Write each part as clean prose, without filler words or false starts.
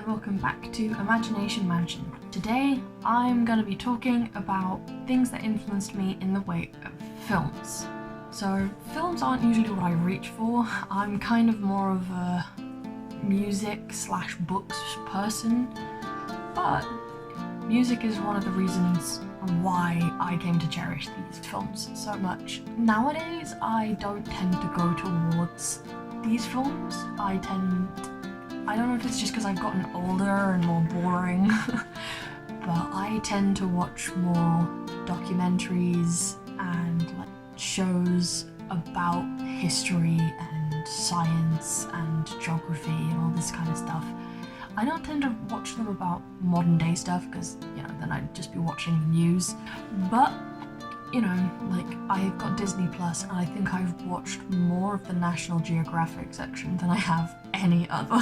and welcome back to Imagination Mansion. Today I'm going to be talking about things that influenced me in the way of films. So films aren't usually what I reach for. I'm kind of more of a music/books person, but music is one of the reasons why I came to cherish these films so much. Nowadays I don't tend to go towards these films. I don't know if it's just because I've gotten older and more boring, but I tend to watch more documentaries and shows about history and science and geography and all this kind of stuff. I don't tend to watch them about modern day stuff because, then I'd just be watching the news. But, I've got Disney Plus and I think I've watched more of the National Geographic section than I have any other.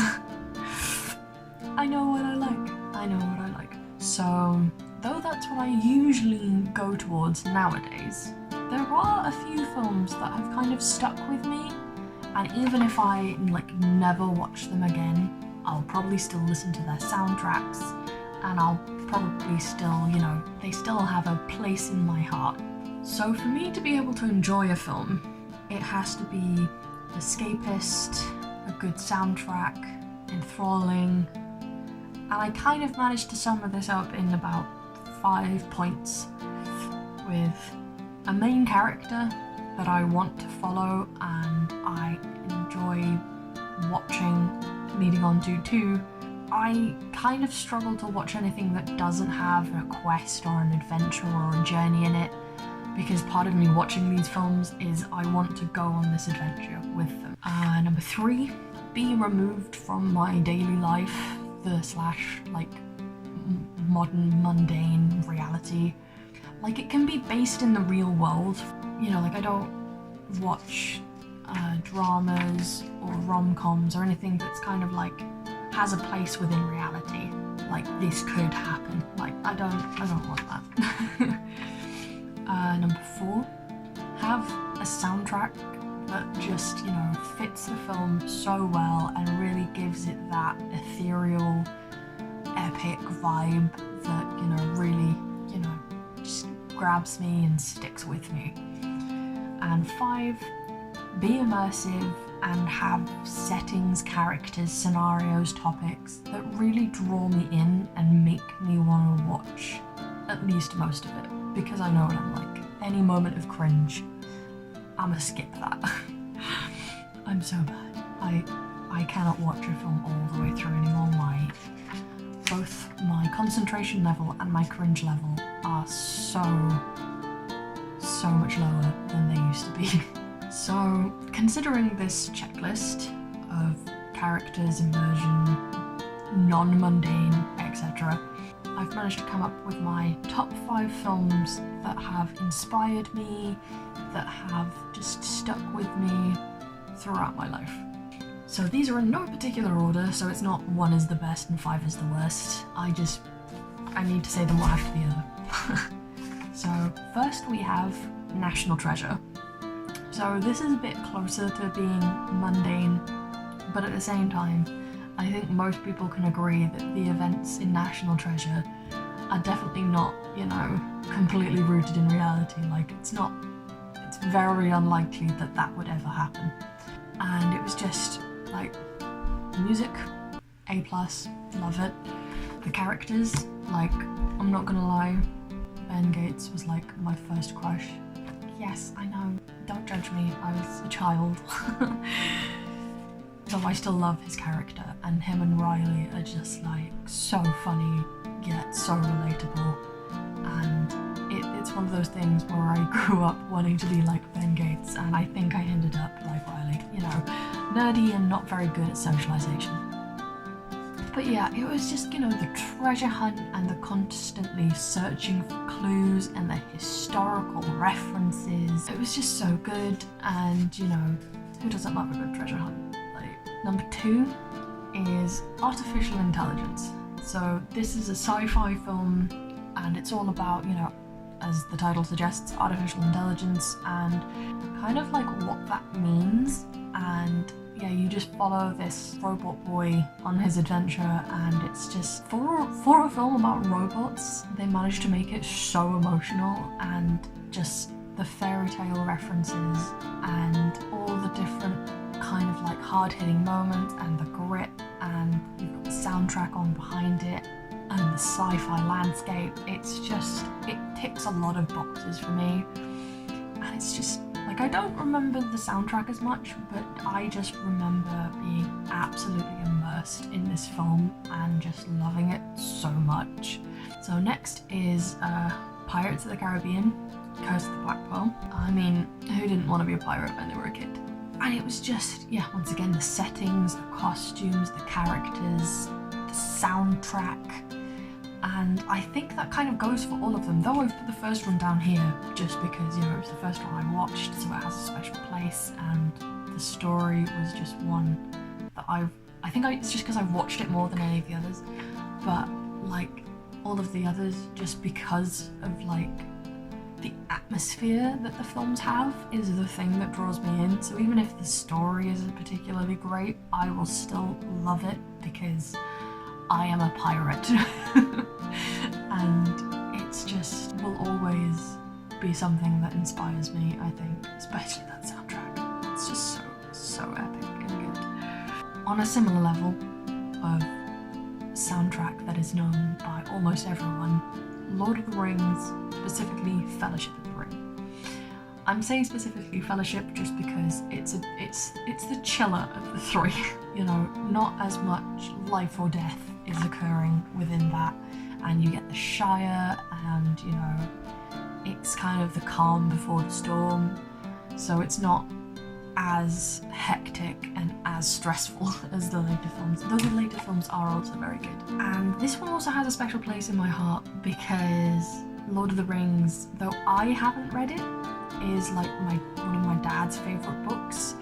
I know what I like. So, though that's what I usually go towards nowadays, there are a few films that have kind of stuck with me, and even if I never watch them again, I'll probably still listen to their soundtracks, and I'll probably still, they still have a place in my heart. So for me to be able to enjoy a film, it has to be escapist, a good soundtrack, enthralling, and I kind of managed to sum this up in about 5 points, with a main character that I want to follow and I enjoy watching, leading on to 2. I kind of struggle to watch anything that doesn't have a quest or an adventure or a journey in it, because part of me watching these films is I want to go on this adventure with them. Number 3, be removed from my daily life, the modern mundane reality. It can be based in the real world. I don't watch dramas or rom-coms or anything that's kind of has a place within reality. This could happen. I don't want that. Number 4, have a soundtrack that just, fits the film so well and really gives it that ethereal, epic vibe that, really, just grabs me and sticks with me. And 5, be immersive and have settings, characters, scenarios, topics that really draw me in and make me want to watch at least most of it, because I know what I'm like. Any moment of cringe, I'ma skip that. I'm so bad. I cannot watch a film all the way through anymore. Both my concentration level and my cringe level are so much lower than they used to be. So, considering this checklist of characters, immersion, non-mundane, etc., I've managed to come up with my top 5 films that have inspired me, that have just stuck with me throughout my life. So these are in no particular order, so it's not 1 is the best and 5 is the worst. I need to say them one after the other. So first we have National Treasure. So this is a bit closer to being mundane, but at the same time, I think most people can agree that the events in National Treasure are definitely not, completely rooted in reality. It's very unlikely that would ever happen. And it was just, music, A+, love it. The characters, I'm not gonna lie, Ben Gates was my first crush. Yes, I know, don't judge me, I was a child. So I still love his character, and him and Riley are just so funny, yet so relatable. And it's one of those things where I grew up wanting to be like Ben Gates, and I think I ended up like Riley, nerdy and not very good at socialization. But yeah, it was just, the treasure hunt and the constantly searching for clues and the historical references. It was just so good, and who doesn't love a good treasure hunt? Number 2 is Artificial Intelligence. So this is a sci-fi film, and it's all about, as the title suggests, artificial intelligence and kind of what that means, and yeah, you just follow this robot boy on his adventure, and it's just, for a film about robots, they managed to make it so emotional, and just the fairy tale references and all the different kind of like hard-hitting moments and the grit, and you've got the soundtrack on behind it and the sci-fi landscape. It's just, it ticks a lot of boxes for me, and it's just like, I don't remember the soundtrack as much, but I just remember being absolutely immersed in this film and just loving it so much. So next is Pirates of the Caribbean, Curse of the Black Pearl. I mean, who didn't want to be a pirate when they were a kid? And it was just, yeah, once again, the settings, the costumes, the characters, the soundtrack, and I think that kind of goes for all of them, though I've put the first one down here just because, you know, it was the first one I watched, so it has a special place, and the story was just one that it's just because I've watched it more than any of the others, but like all of the others, just because of like the atmosphere that the films have is the thing that draws me in. So even if the story isn't particularly great, I will still love it because I am a pirate. And it's just will always be something that inspires me, I think, especially that soundtrack. It's just so epic and good. On a similar level of soundtrack that is known by almost everyone, Lord of the Rings, specifically Fellowship of the Ring. I'm saying specifically Fellowship just because it's the chiller of the three. You know, not as much life or death is occurring within that, and you get the Shire, and you know, it's kind of the calm before the storm, so it's not as hectic and as stressful as the later films, though the later films are also very good. And this one also has a special place in my heart because Lord of the Rings, though I haven't read it, is like one of my dad's favourite books,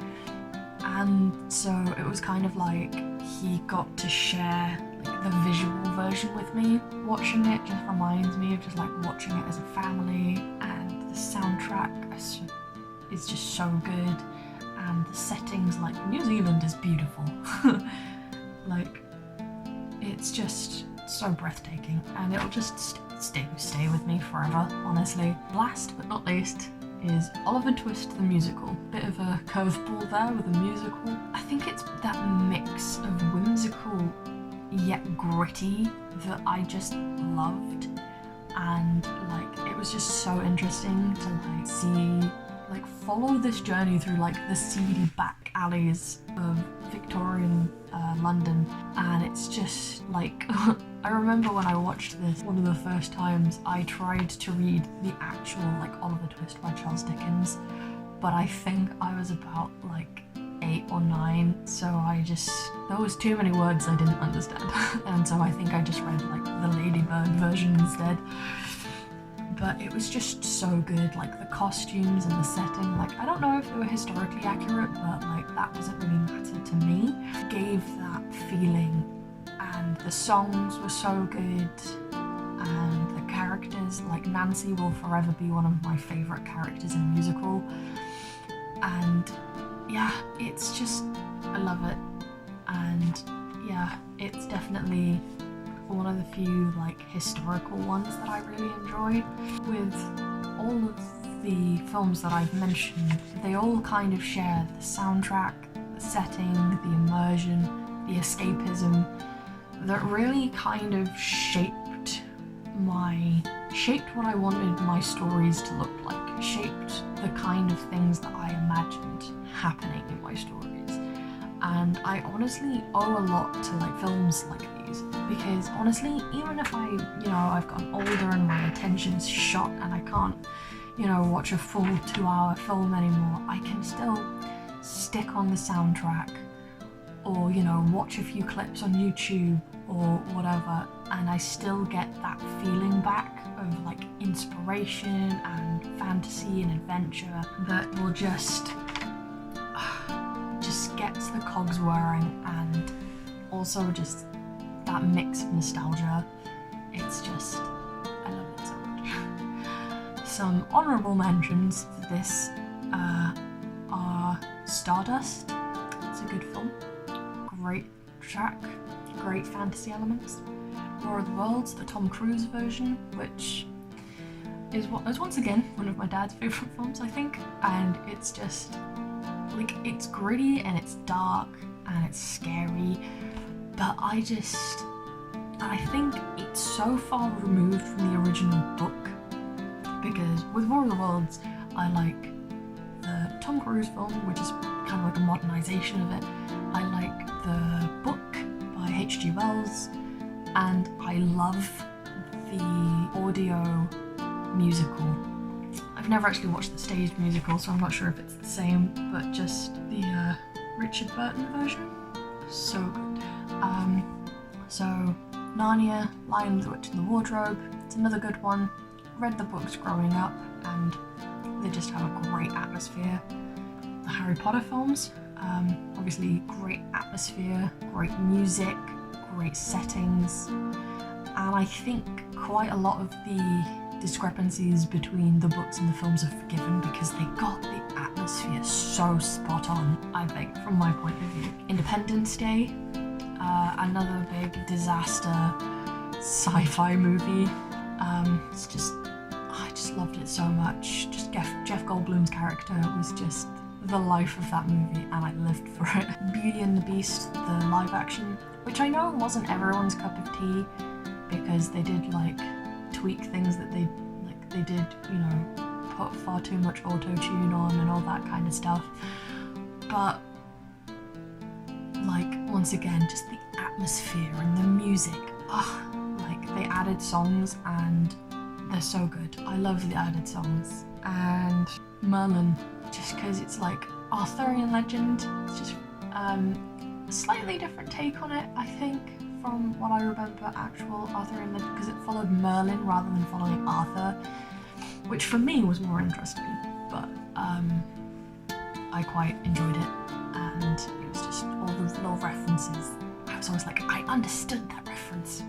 and so it was kind of like he got to share like the visual version with me. Watching it just reminds me of just like watching it as a family, and the soundtrack is just so good, and the settings, like New Zealand is beautiful. Like, it's just so breathtaking, and it'll just stay with me forever, honestly. Last but not least is Oliver Twist the musical. Bit of a curveball there with a musical. I think it's that mix of whimsical yet gritty that I just loved, and like it was just so interesting to like see, like follow this journey through like the seedy back alleys of Victorian London, and it's just like I remember when I watched this one of the first times, I tried to read the actual like Oliver Twist by Charles Dickens, but I think I was about like 8 or 9, so there was too many words I didn't understand, and so I think I just read like the Ladybird version instead. But it was just so good, like the costumes and the setting, like I don't know if they were historically accurate, but like that doesn't really matter to me. It gave that feeling, and the songs were so good, and the characters, like Nancy will forever be one of my favourite characters in a musical, and yeah, it's just, I love it, and yeah, it's definitely one of the few like historical ones that I really enjoy. With all of the films that I've mentioned, they all kind of share the soundtrack, the setting, the immersion, the escapism that really kind of shaped what I wanted my stories to look like, shaped the kind of things that I imagined happening in my stories. And I honestly owe a lot to like films like these, because honestly, even if I've gotten older and my attention's shot and I can't, watch a full 2-hour film anymore, I can still stick on the soundtrack or, watch a few clips on YouTube or whatever, and I still get that feeling back of like inspiration and fantasy and adventure that will just gets the cogs whirring, and also just that mix of nostalgia. It's just, I love it so much. Some honourable mentions for this are Stardust. It's a good film. Great track, great fantasy elements. War of the Worlds, the Tom Cruise version, which is once again one of my dad's favourite films, I think, and it's just like, it's gritty and it's dark and it's scary, but I think it's so far removed from the original book, because with War of the Worlds I like the Tom Cruise film, which is kind of like a modernisation of it. I like the book by H.G. Wells, and I love the audio musical. I've never actually watched the stage musical, so I'm not sure if it's the same, but just the Richard Burton version, so good. So Narnia, Lion, the Witch and the Wardrobe, it's another good one. Read the books growing up and they just have a great atmosphere. The Harry Potter films, obviously great atmosphere, great music, great settings, and I think quite a lot of the discrepancies between the books and the films are forgiven because they got the atmosphere so spot on, I think, from my point of view. Independence Day, another big disaster sci-fi movie. I just loved it so much. Just Jeff Goldblum's character was just the life of that movie, and I lived for it. Beauty and the Beast, the live action, which I know wasn't everyone's cup of tea because they did like tweak things that they did, you know, put far too much auto-tune on and all that kind of stuff. But like, once again, just the atmosphere and the music, like they added songs and they're so good. I love the added songs. And Merlin, just because it's like Arthurian legend, it's just a slightly different take on it, I think, from what I remember actual Arthurian legend, because it followed Merlin rather than following Arthur, which for me was more interesting, but I quite enjoyed it, and it was just all those little references. I was always like, I understood that reference.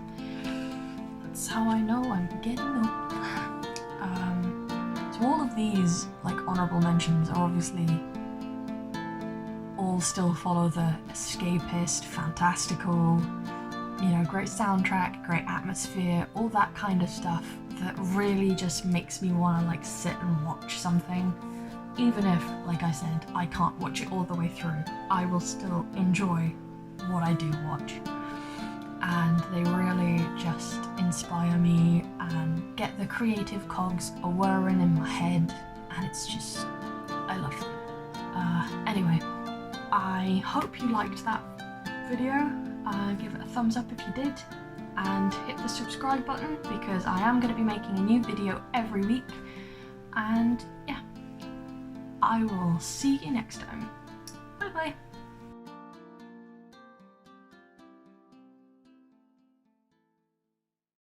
That's how I know I'm getting old. So all of these like honourable mentions are obviously all still follow the escapist, fantastical, you know, great soundtrack, great atmosphere, all that kind of stuff that really just makes me want to like sit and watch something. Even if, like I said, I can't watch it all the way through, I will still enjoy what I do watch. And they really just inspire me and get the creative cogs a-whirring in my head, and it's just, I love them. Anyway, I hope you liked that video. Give it a thumbs up if you did, and hit the subscribe button because I am going to be making a new video every week. And yeah, I will see you next time. Bye bye.